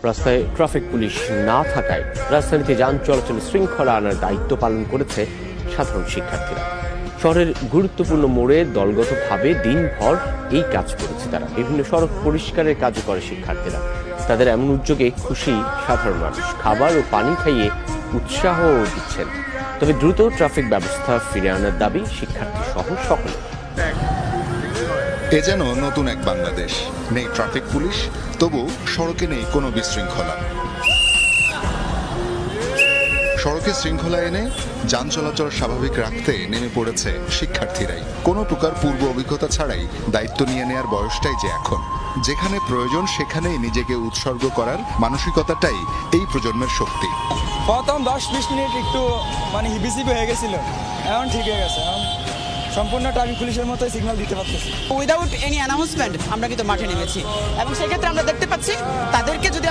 রাস্তায় traffic police না থাকায় রাজধানীতে যান চলাচলে শৃঙ্খলা আনার দায়িত্ব পালন করেছে সাধারণ শিক্ষার্থীরা। শহরের গুরুত্বপূর্ণ মোড়ে দলগতভাবে দিনভর এই কাজ করেছে তারা। বিভিন্ন সড়ক পরিষ্কারের কাজও করে শিক্ষার্থীরা। তাদের এমন উদ্যোগে খুশি সাধারণ মানুষ, খাবার ও পানি খাইয়ে উৎসাহ দিচ্ছেন। তবে দ্রুত ট্রাফিক ব্যবস্থা ফিরে আনার দাবি শিক্ষার্থী সহ সকলের। এ যেন নতুন এক বাংলাদেশ। নেই ট্রাফিক পুলিশ, তবু সড়কে নেই কোনো বিশৃঙ্খলা। সড়কে শৃঙ্খলা এনে যান চলাচল স্বাভাবিক রাখতে নেমে পড়েছে শিক্ষার্থীরাই। কোনো প্রকার পূর্ব অভিজ্ঞতা ছাড়াই দায়িত্ব নিয়ে নেয়ার বয়সটাই যে এখন। যেখানে প্রয়োজন সেখানেই নিজেকে উৎসর্গ করার মানসিকতাটাই এই প্রজন্মের শক্তি। প্রথম 10-20 মিনিট একটু হিবিসিবি হয়ে গেছিল, এখন ঠিক হয়ে গেছে। এখন সম্পূর্ণ ট্রাফিক পুলিশের মতো সিগন্যাল দিতে পারতেছি। উইদাউট এনি অ্যানাউন্সমেন্ট আমরা কিন্তু মাঠে নেমেছি এবং সেক্ষেত্রে আমরা দেখতে পাচ্ছি তাদেরকে যদি